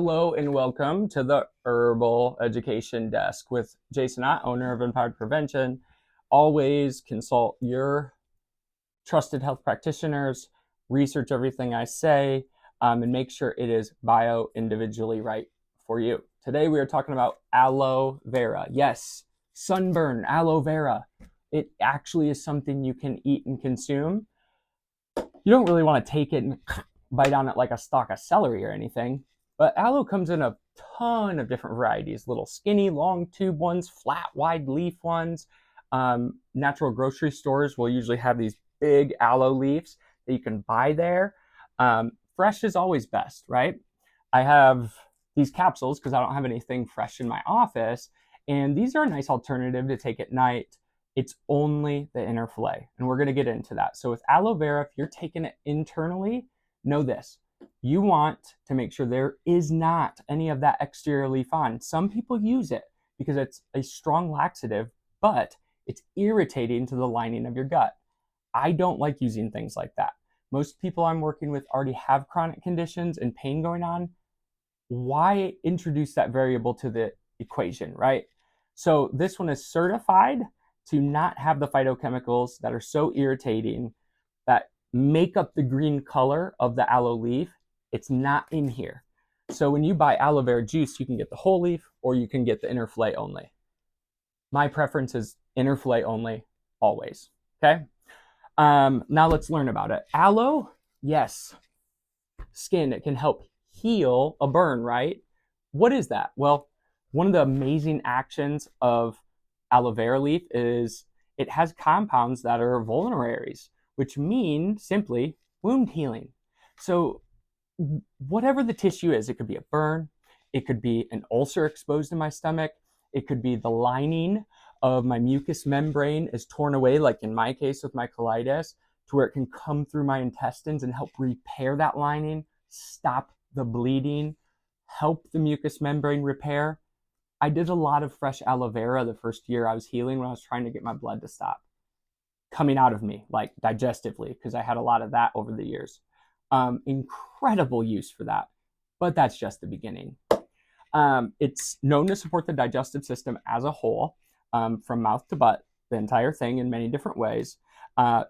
Hello and welcome to the Herbal Education Desk with Jason Ott, owner of Empowered Prevention. Always consult your trusted health practitioners, research everything I say, and make sure it is bio-individually right for you. Today we are talking about aloe vera. Yes, sunburn, aloe vera. It actually is something you can eat and consume. You don't really want to take it and bite on it like a stalk of celery or anything. But aloe comes in a ton of different varieties, little skinny, long tube ones, flat, wide leaf ones. Natural grocery stores will usually have these big aloe leaves that you can buy there. Fresh is always best, right? I have these capsules because I don't have anything fresh in my office. And these are a nice alternative to take at night. It's only the inner fillet, and we're going to get into that. So with aloe vera, if you're taking it internally, know this. You want to make sure there is not any of that exterior leaf on. Some people use it because it's a strong laxative, but it's irritating to the lining of your gut. I don't like using things like that. Most people I'm working with already have chronic conditions and pain going on. Why introduce that variable to the equation, right? So this one is certified to not have the phytochemicals that are so irritating that make up the green color of the aloe leaf. It's not in here. So when you buy aloe vera juice, you can get the whole leaf or you can get the inner fillet only. My preference is inner fillet only, always. Okay. Now let's learn about it. Aloe, yes, skin, it can help heal a burn, right? What is that? Well, one of the amazing actions of aloe vera leaf is it has compounds that are vulneraries, which mean simply wound healing. So whatever the tissue is, it could be a burn, it could be an ulcer exposed in my stomach, it could be the lining of my mucous membrane is torn away, like in my case with my colitis, to where it can come through my intestines and help repair that lining, stop the bleeding, help the mucous membrane repair. I did a lot of fresh aloe vera the first year I was healing when I was trying to get my blood to stop coming out of me, like digestively, because I had a lot of that over the years. Incredible use for that, but that's just the beginning. It's known to support the digestive system as a whole, from mouth to butt, the entire thing in many different ways.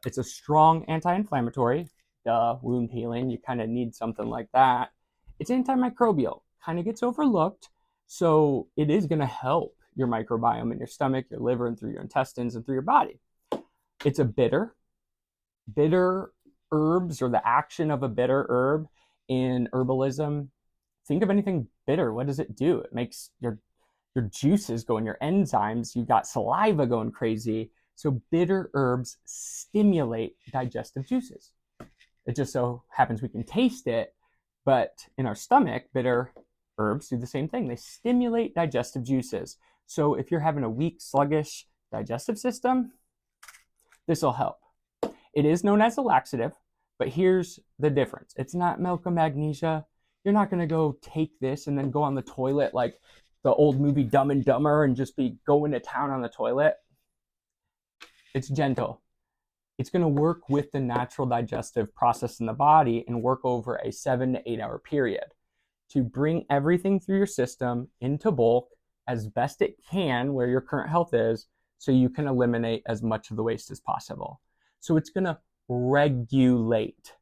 It's a strong anti-inflammatory, wound healing. You kind of need something like that. It's antimicrobial, kind of gets overlooked. So it is going to help your microbiome in your stomach, your liver, and through your intestines and through your body. It's a bitter herbs, or the action of a bitter herb in herbalism. Think of anything bitter. What does it do? It makes your juices go in, your enzymes. You've got saliva going crazy. So bitter herbs stimulate digestive juices. It just so happens we can taste it, but in our stomach, bitter herbs do the same thing. They stimulate digestive juices. So if you're having a weak, sluggish digestive system, this will help. It is known as a laxative, but here's the difference. It's not milk of magnesia. You're not going to go take this and then go on the toilet like the old movie Dumb and Dumber and just be going to town on the toilet. It's gentle. It's going to work with the natural digestive process in the body and work over a 7 to 8 hour period to bring everything through your system into bulk as best it can where your current health is, so you can eliminate as much of the waste as possible. So it's going to regulate.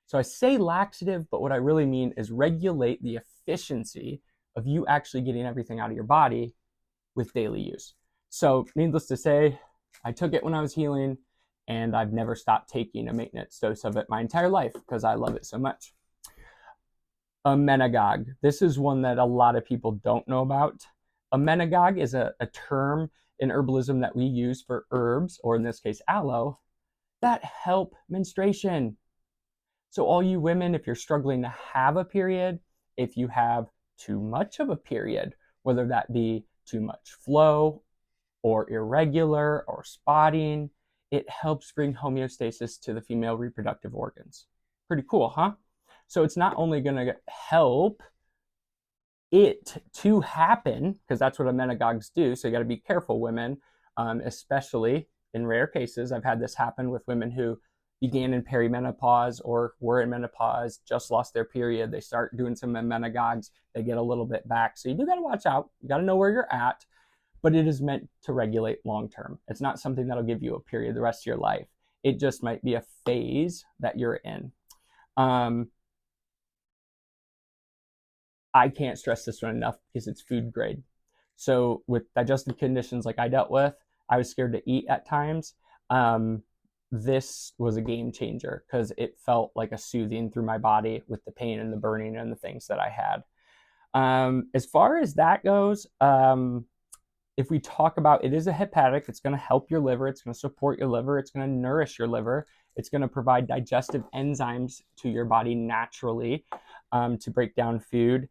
So I say laxative, but what I really mean is regulate the efficiency of you actually getting everything out of your body with daily use. So needless to say, I took it when I was healing, and I've never stopped taking a maintenance dose of it my entire life because I love it so much. Amenagog. This is one that a lot of people don't know about. Amenagog is a term in herbalism that we use for herbs, or in this case, aloe, that help menstruation. So all you women, if you're struggling to have a period, if you have too much of a period, whether that be too much flow or irregular or spotting, it helps bring homeostasis to the female reproductive organs. Pretty cool, huh? So it's not only going to help it to happen, because that's what amenagogs do. So you got to be careful, women, especially in rare cases. I've had this happen with women who began in perimenopause or were in menopause, just lost their period. They start doing some menagogues, they get a little bit back. So you do got to watch out. You got to know where you're at, but it is meant to regulate long term. It's not something that'll give you a period the rest of your life. It just might be a phase that you're in. I can't stress this one enough because it's food grade. So with digestive conditions like I dealt with, I was scared to eat at times. This was a game changer because it felt like a soothing through my body with the pain and the burning and the things that I had. As far as that goes, if we talk about, it is a hepatic, it's going to help your liver, it's going to support your liver, it's going to nourish your liver, it's going to provide digestive enzymes to your body naturally to break down food.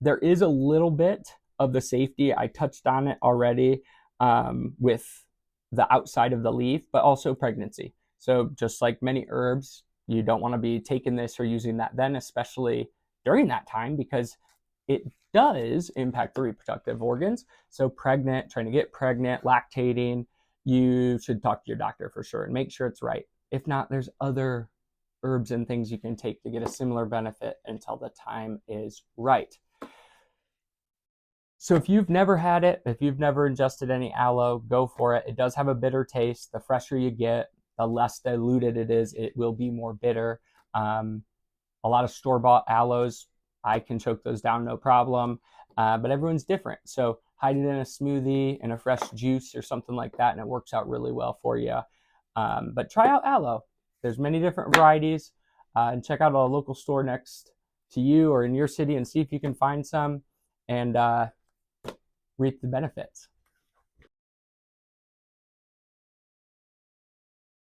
There is a little bit of the safety, I touched on it already, with the outside of the leaf, but also pregnancy. So just like many herbs, you don't want to be taking this or using that then, especially during that time, because it does impact the reproductive organs. So pregnant, trying to get pregnant, lactating, you should talk to your doctor for sure and make sure it's right. If not, there's other herbs and things you can take to get a similar benefit until the time is right. So if you've never had it, if you've never ingested any aloe, go for it. It does have a bitter taste. The fresher you get, the less diluted it is. It will be more bitter. A lot of store-bought aloes, I can choke those down no problem, but everyone's different. So hide it in a smoothie, in a fresh juice or something like that, and it works out really well for you. But try out aloe. There's many different varieties, and check out a local store next to you or in your city and see if you can find some and reap the benefits.